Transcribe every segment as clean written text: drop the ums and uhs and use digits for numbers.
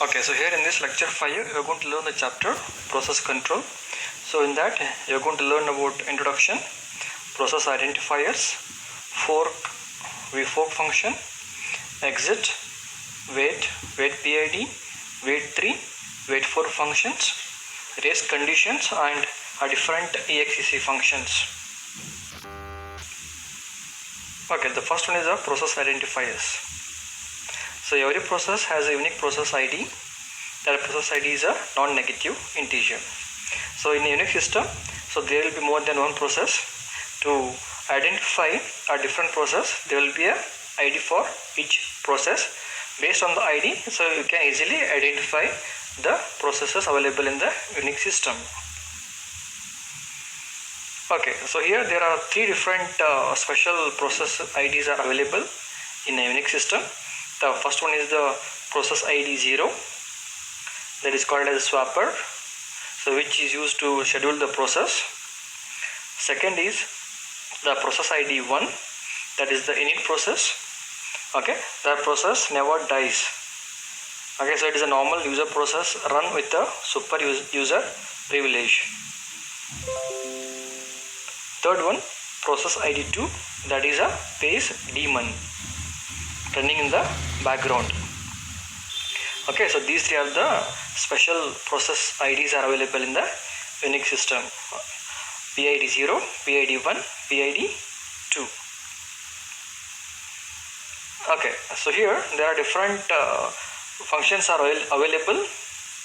Okay, so here in this lecture 5 you are going to learn the chapter process control. So in that you are going to learn about introduction, process identifiers, fork function, exit, wait PID, wait 3, wait 4 functions, race conditions and different exec functions. Okay, the first one is the process identifiers. So every process has a unique process ID. That process ID is a non-negative integer. So in a Unix system, so there will be more than one process. To identify a different process, there will be a ID for each process. Based on the ID, so you can easily identify the processes available in the Unix system. Okay, so here there are three different special process IDs are available in a Unix system. The first one is the process ID 0, that is called as swapper, so which is used to schedule the process. Second is the process ID 1, that is the init process. Okay, that process never dies. Okay, so it is a normal user process run with a super user privilege. Third one, process ID 2, that is a phase daemon running in the background. Okay, so these three are the special process IDs are available in the Unix system: PID 0, PID 1, PID 2. Okay, so here there are different functions are available.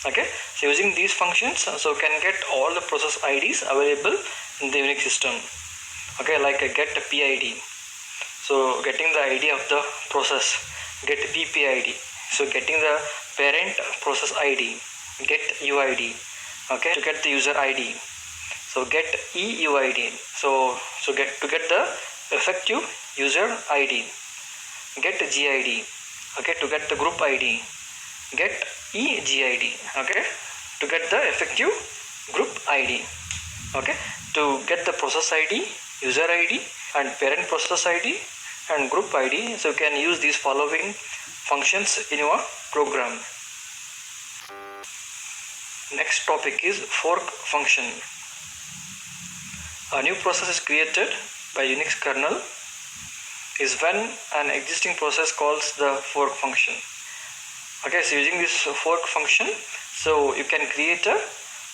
Okay, so using these functions, so can get all the process IDs available in the Unix system. Okay, like a get PID. So getting the ID of the process, get PPID. So getting the parent process ID, get UID. Okay, to get the user ID. So get EUID. So get the effective user ID. Get GID. Okay, to get the group ID. Get EGID. Okay, to get the effective group ID. Okay, to get the process ID, user ID and parent process ID and group ID. So you can use these following functions in your program. Next topic is fork function. A new process is created by Unix kernel is when an existing process calls the fork function. Okay, so using this fork function, so you can create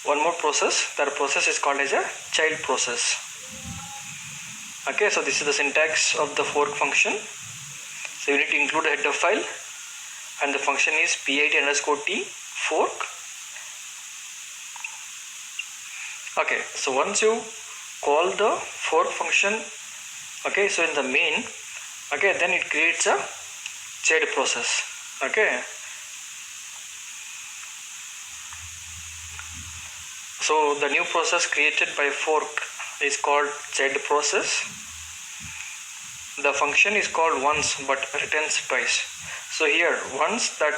one more process. That process is called as a child process. Okay, so this is the syntax of the fork function. So you need to include a header file and the function is PID_T fork. Okay, so once you call the fork function, okay, so in the main, okay, then it creates a child process. Okay, so the new process created by fork is called child process. The function is called once but returns twice. So here once that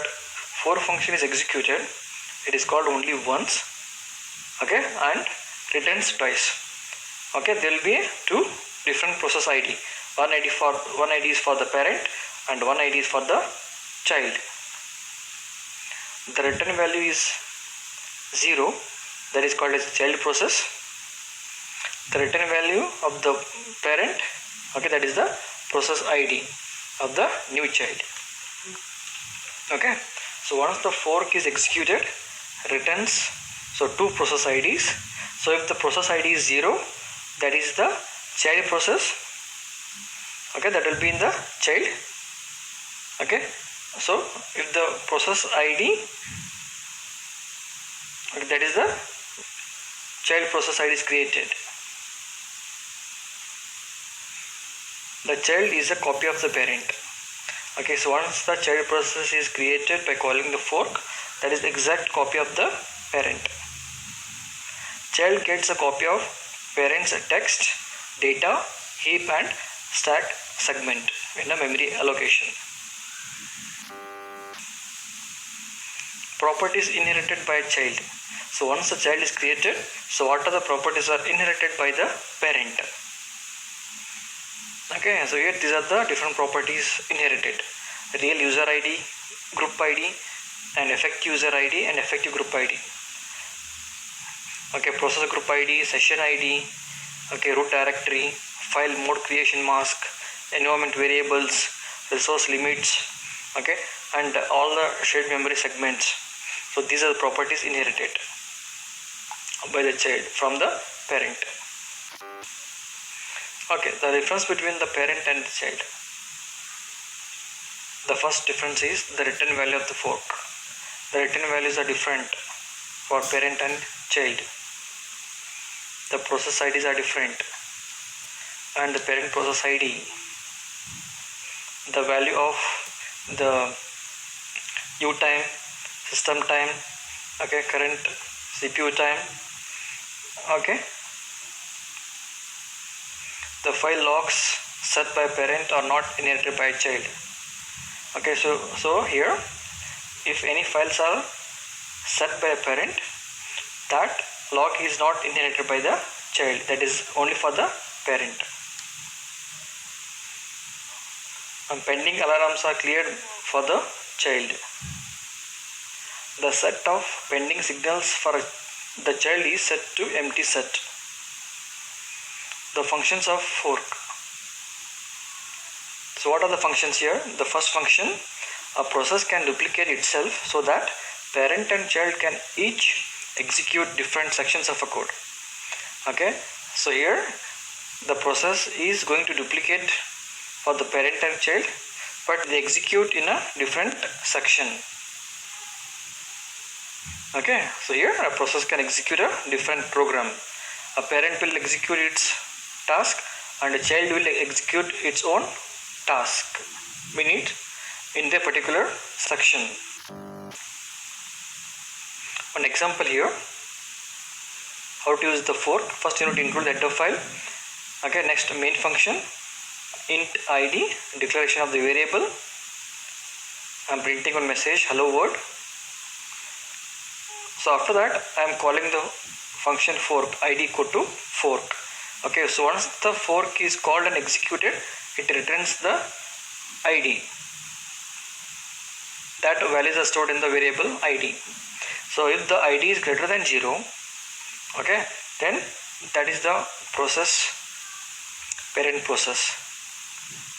fork function is executed, it is called only once. Okay, and returns twice. Okay, there will be two different process ID. One ID is for the parent and one ID is for the child. The return value is 0, that is called as child process. The return value of the parent, okay, that is the process ID of the new child. Okay, so once the fork is executed, returns so two process IDs. So if the process ID is 0, that is the child process. Okay, that will be in the child. Okay, so if the process ID, okay, that is the child process ID is created. The child is a copy of the parent. Okay, so once the child process is created by calling the fork, that is the exact copy of the parent. Child gets a copy of parent's text, data, heap and stack segment in a memory allocation. Properties inherited by child. So once the child is created, so what are the properties are inherited by the parent? Okay, so here these are the different properties inherited: real user ID, group ID, and effective user ID and effective group ID. Okay, process group ID, session ID, okay, root directory, file mode creation mask, environment variables, resource limits, okay, and all the shared memory segments. So these are the properties inherited by the child from the parent. Okay, the difference between the parent and the child. The first difference is the return value of the fork. The return values are different for parent and child. The process IDs are different, and the parent process ID, the value of the U time, system time, okay, current CPU time, okay, the file logs set by parent are not inherited by child. Okay, so here, if any files are set by a parent, that log is not inherited by the child, that is only for the parent. And pending alarms are cleared for the child. The set of pending signals for the child is set to empty set. The functions of fork. So what are the functions here? The first function, a process can duplicate itself so that parent and child can each execute different sections of a code. Okay, so here the process is going to duplicate for the parent and child, but they execute in a different section. Okay, so here a process can execute a different program. A parent will execute its task and a child will execute its own task in their particular section. One example here, how to use the fork. First you need to include the header file. Okay, next main function, int id, declaration of the variable. I'm printing one message, hello world. So after that I am calling the function fork, id equal to fork. Okay, so once the fork is called and executed, it returns the id. That values are stored in the variable id. So if the id is greater than 0, okay, then that is the process, parent process.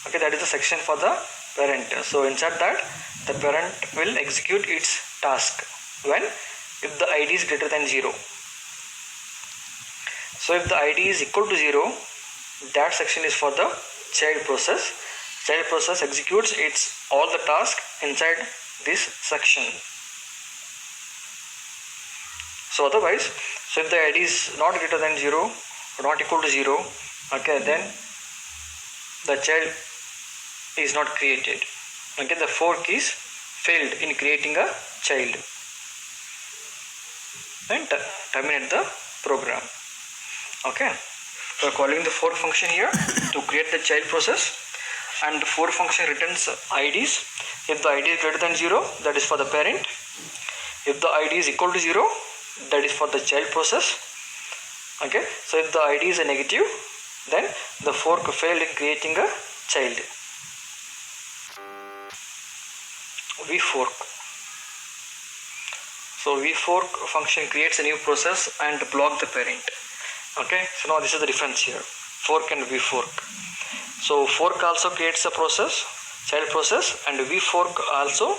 Okay, that is the section for the parent. So inside that, the parent will execute its task when if the id is greater than 0. So if the id is equal to 0, that section is for the child process. Child process executes its all the task inside this section. So otherwise, so if the id is not greater than 0 or not equal to 0, okay, then the child is not created. Okay, the fork is failed in creating a child and terminate the program. Okay, so calling the fork function here to create the child process, and the fork function returns IDs. If the ID is greater than 0, that is for the parent. If the ID is equal to 0, that is for the child process. Okay, so if the ID is a negative, then the fork failed in creating a child. vfork. So vfork function creates a new process and block the parent. Okay, so now this is the difference here, fork and vfork. So fork also creates a process, child process, and vfork also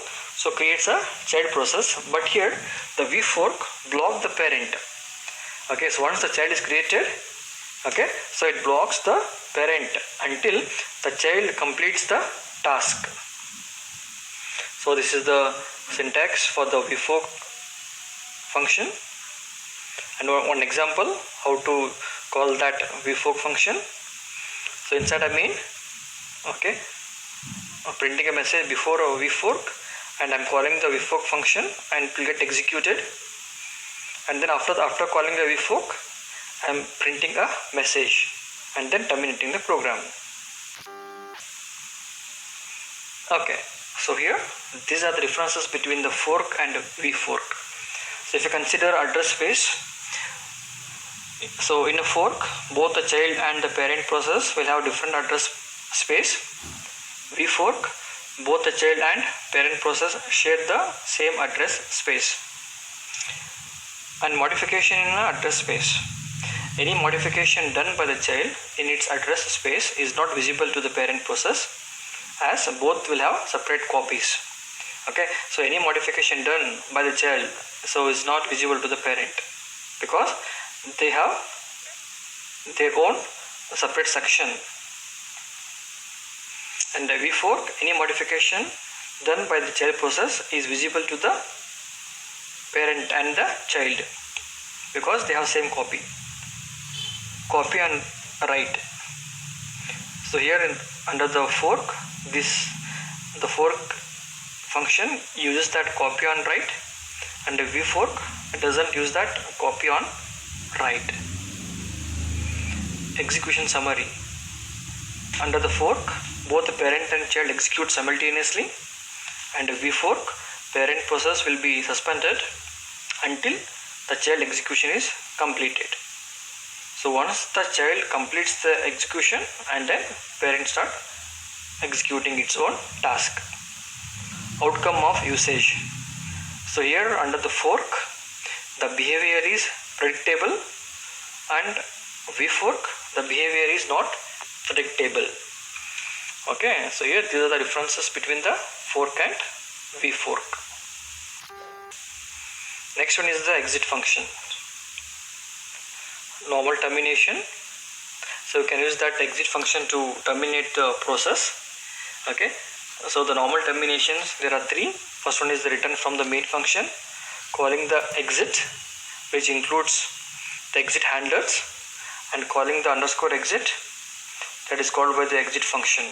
creates a child process, but here the vfork block the parent. Okay, so once the child is created, okay, so it blocks the parent until the child completes the task. So this is the syntax for the vfork function, and one example how to call that vfork function. So inside a main, okay, I'm printing a message before a vfork, and I'm calling the vfork function and it will get executed, and then after calling the vfork, I'm printing a message and then terminating the program. Okay, so here these are the differences between the fork and vfork. So if you consider address space, so in a fork both the child and the parent process will have different address space. vfork, both the child and parent process share the same address space. And modification in an address space. Any modification done by the child in its address space is not visible to the parent process, as both will have separate copies. Okay, so any modification done by the child so is not visible to the parent because they have their own separate section. And the V-fork, any modification done by the child process is visible to the parent and the child because they have same copy and write. So here under the fork, the fork function uses that copy on write, and the V-fork doesn't use that copy on write. Execution summary. Under the fork, both the parent and child execute simultaneously, and the V-fork, parent process will be suspended until the child execution is completed. So once the child completes the execution, and then parent start executing its own task. Outcome of usage. So here under the fork, the behavior is predictable, and V-fork, the behavior is not predictable. Okay, so here these are the differences between the fork and V-fork. Next one is the exit function. Normal termination. So you can use that exit function to terminate the process. Okay, so the normal terminations, there are three. First one is the return from the main function, calling the exit, which includes the exit handlers, and calling the underscore exit, that is called by the exit function.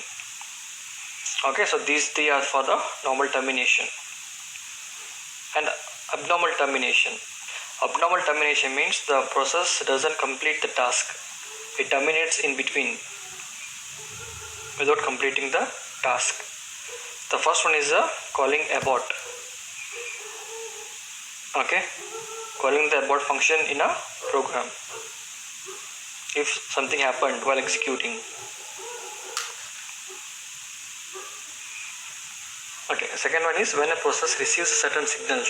Okay, so these three are for the normal termination. And abnormal termination. Abnormal termination means the process doesn't complete the task. It terminates in between without completing the task. The first one is the calling abort. Okay, calling the abort function in a program if something happened while executing. Okay, second one is when a process receives certain signals.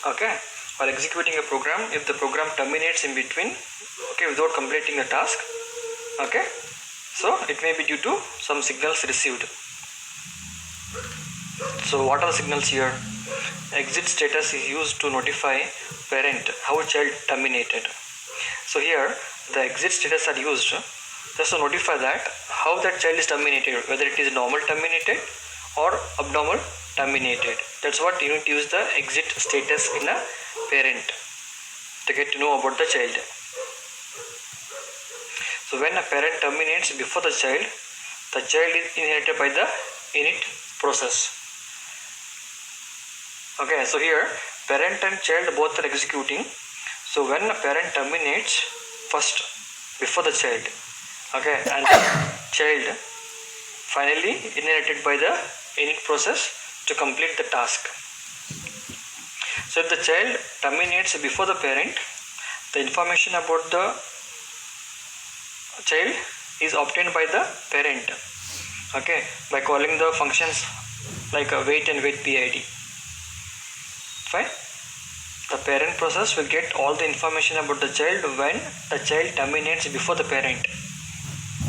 Okay, while executing a program, if the program terminates in between, okay, without completing a task, okay, so it may be due to some signals received. So what are the signals here? Exit status is used to notify parent how child terminated. So here the exit status are used just to notify that how that child is terminated, whether it is normal terminated or abnormal terminated. That's what you need to use the exit status in a parent to get to know about the child. So when a parent terminates before the child is inherited by the init process. Okay, so here parent and child both are executing. So when a parent terminates first before the child, okay, and the child finally inherited by the init process to complete the task. So if the child terminates before the parent, the information about the child is obtained by the parent, okay, by calling the functions like wait and wait PID. Fine. The parent process will get all the information about the child when the child terminates before the parent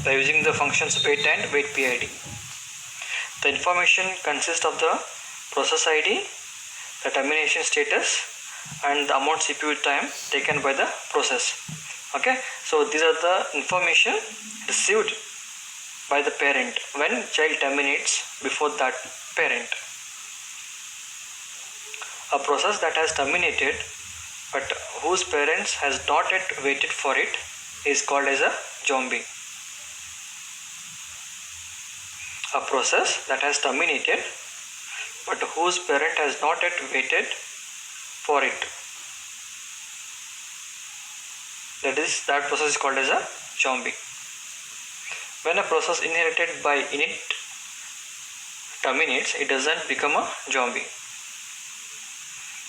by using the functions wait and wait PID. The information consists of the process ID, the termination status, and the amount CPU time taken by the process. Okay, so these are the information received by the parent when child terminates before that parent. A process that has terminated but whose parents has not yet waited for it is called as a zombie. A process that has terminated but whose parent has not yet waited for it, that process is called as a zombie. When a process inherited by init terminates, it doesn't become a zombie.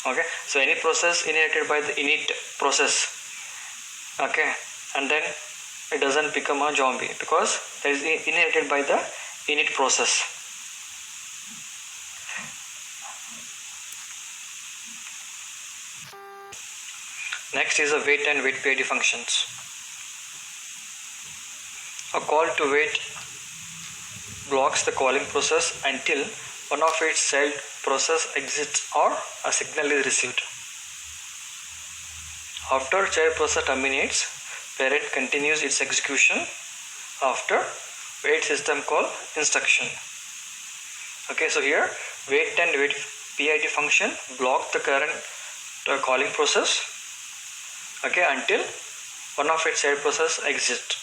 Okay, so any process inherited by the init process, okay, and then it doesn't become a zombie because it is inherited by the init process. Next is the wait and wait PID functions. A call to wait blocks the calling process until one of its child process exits or a signal is received. After child process terminates, parent continues its execution after wait system call instruction. Okay, so here wait and wait PID function block the current calling process, okay, until one of its child process exits.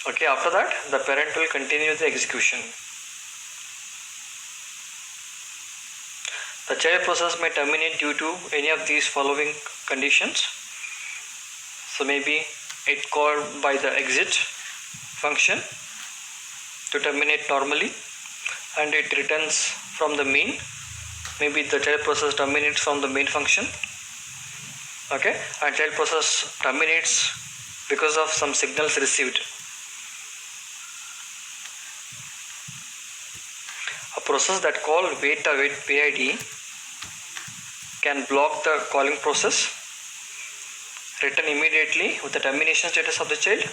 Okay, after that the parent will continue the execution. The child process may terminate due to any of these following conditions. So maybe it called by the exit function to terminate normally, and it returns from the main. Maybe the child process terminates from the main function. Okay, and child process terminates because of some signals received. A process that call wait or wait PID can block the calling process, return immediately with the termination status of the child,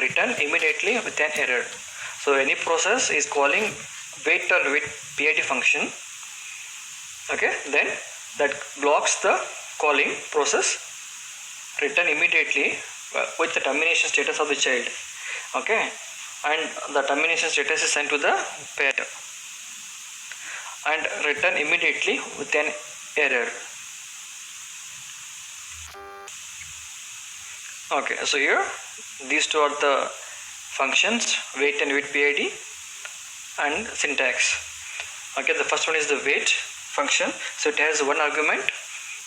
return immediately with an error. So any process is calling wait or wait PID function, okay, then that blocks the calling process, return immediately with the termination status of the child, okay, and the termination status is sent to the parent, and return immediately with an error. Okay, so here these two are the functions, wait and wait PID and syntax. Okay, the first one is the wait function. So it has one argument,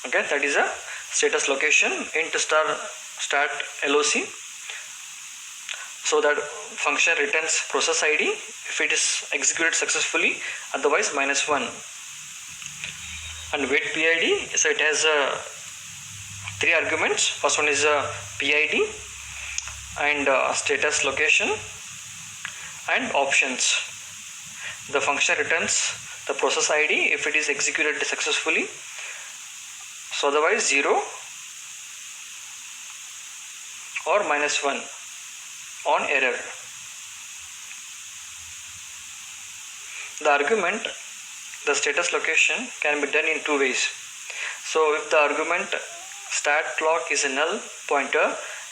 okay, that is a status location int start LOC. So that function returns process ID if it is executed successfully, otherwise -1. And wait PID, so it has three arguments. First one is a PID and status location and options. The function returns the process ID if it is executed successfully, so otherwise 0 or -1 on error. The argument, the status location, can be done in two ways. So if the argument start clock is a null pointer,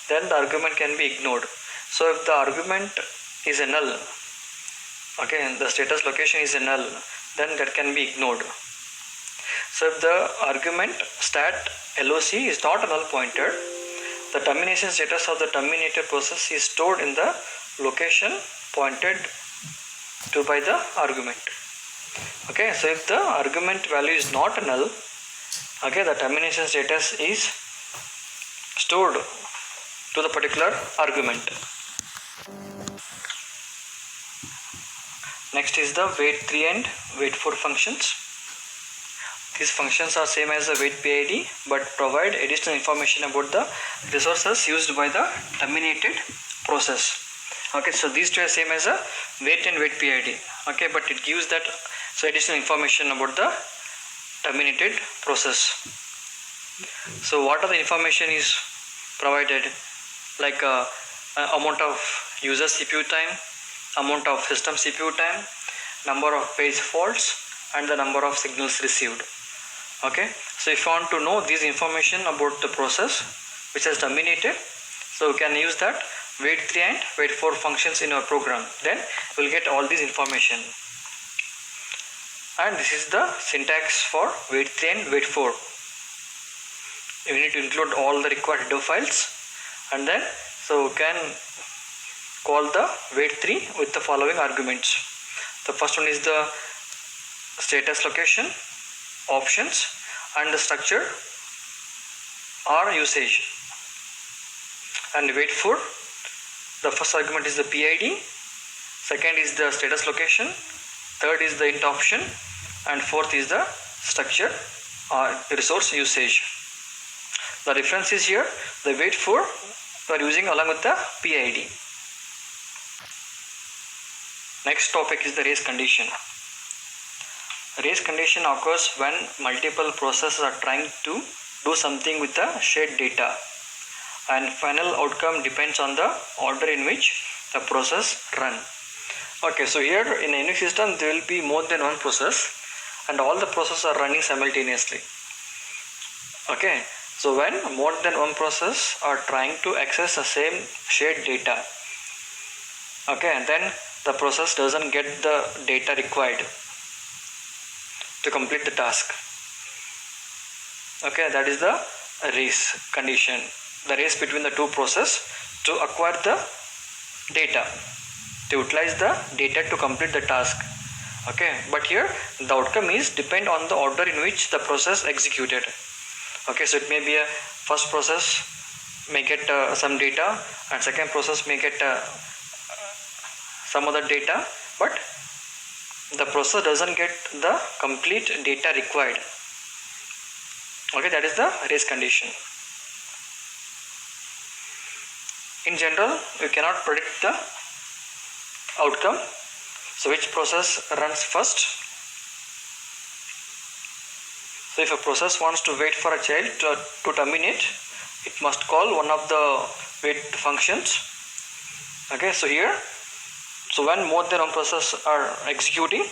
then the argument can be ignored. So if the argument is a null, okay, the status location is a null, then that can be ignored. So if the argument start LOC is not a null pointer, the termination status of the terminated process is stored in the location pointed to by the argument. Okay, so if the argument value is not a null, okay, the termination status is stored to the particular argument. Next is the wait3 and wait4 functions. These functions are same as the wait PID but provide additional information about the resources used by the terminated process. Okay, so these two are same as a wait and wait PID. Okay, but it gives that so additional information about the terminated process. So what are the information is provided, like amount of user CPU time, amount of system CPU time, number of page faults, and the number of signals received. Okay, so if you want to know this information about the process which has terminated, so you can use that wait3 and wait4 functions in your program, then you will get all this information. And this is the syntax for wait3 and wait4. You need to include all the required header files, and then so you can call the wait3 with the following arguments. The first one is the status location, options, and the structure or usage. And wait4, the first argument is the PID, second is the status location, third is the int option, and fourth is the structure or resource usage. The difference is here, the wait4 we are using along with the PID. Next topic is the race condition. Race condition occurs when multiple processes are trying to do something with the shared data, and final outcome depends on the order in which the process run. Okay, so here in a Unix system there will be more than one process and all the processes are running simultaneously. Okay, so when more than one process are trying to access the same shared data, okay, then the process doesn't get the data required to complete the task. Okay, that is the race condition, the race between the two processes to acquire the data, to utilize the data to complete the task. Okay, but here the outcome is depend on the order in which the process executed. Okay, so it may be a first process may get some data and second process may get some other data, but the process doesn't get the complete data required. Okay, that is the race condition. In general, you cannot predict the outcome. So which process runs first? So if a process wants to wait for a child to terminate, it must call one of the wait functions. Okay, so here, so when more than one process are executing,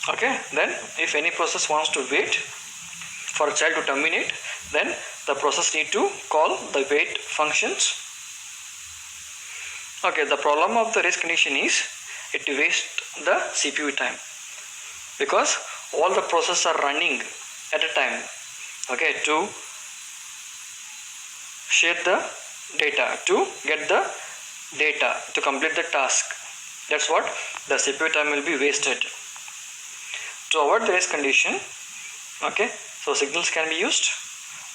okay, then if any process wants to wait for a child to terminate, then the process need to call the wait functions. Okay, the problem of the race condition is it wastes the CPU time because all the processes are running at a time, okay, to share the data, to get the data to complete the task. That's what the CPU time will be wasted. To avoid the race condition, okay, so signals can be used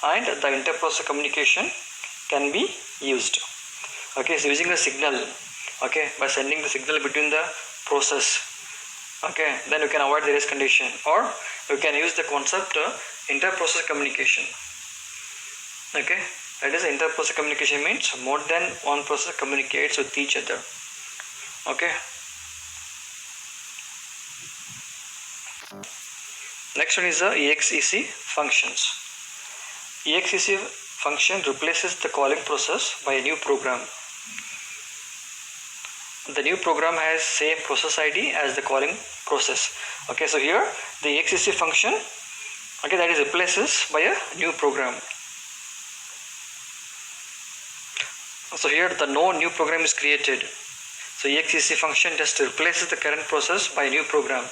and the inter-process communication can be used. Okay, so using a signal, okay, by sending the signal between the process, okay, then you can avoid the race condition, or you can use the concept inter-process communication. Okay, that is inter-process communication means more than one process communicates with each other. Okay, next one is the exec functions. Exec function replaces the calling process by a new program. The new program has same process ID as the calling process. Okay, so here the exec function, okay, that is replaces by a new program. So here the no new program is created. So exec function just replaces the current process by a new program.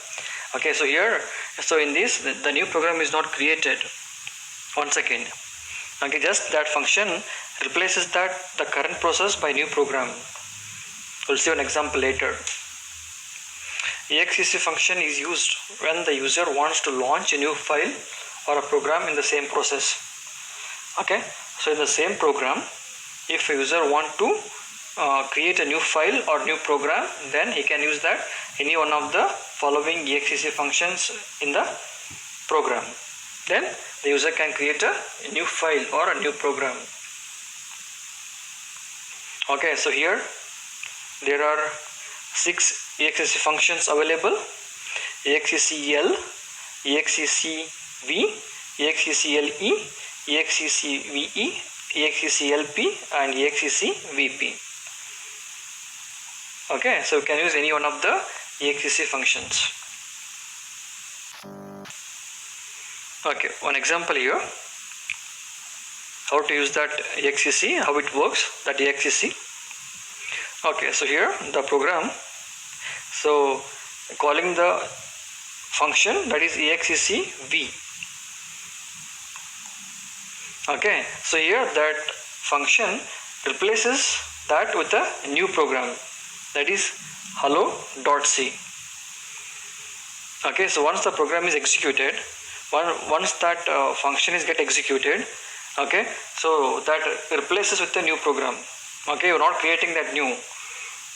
Okay, so here, so in this the new program is not created. Once again, okay, just that function replaces the current process by new program. We'll see an example later. Exec function is used when the user wants to launch a new file or a program in the same process. Okay, so in the same program, if a user want to create a new file or new program, then he can use that any one of the following exec functions in the program. Then the user can create a new file or a new program. Okay, so here there are 6 exec functions available: execl, execv, execle, execve, execlp and execvp. Okay, so you can use any one of the exec functions. Okay, one example here, how to use that exec, how it works, that exec. Okay, so here the program, so calling the function that is execv. Okay, so here that function replaces that with a new program, that is hello.c. Okay, so once the program is executed, once that function is get executed, okay, so that replaces with a new program. Okay, you're not creating that new,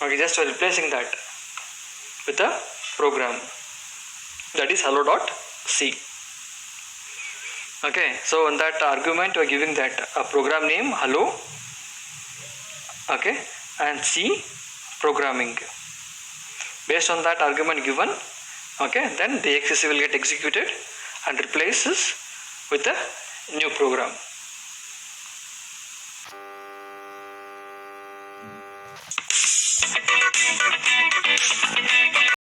okay, just replacing that with a program, that is hello.c. Okay, so in that argument we are giving that a program name hello, okay, and C programming. Based on that argument given, okay, then the exec will get executed and replaces with a new program.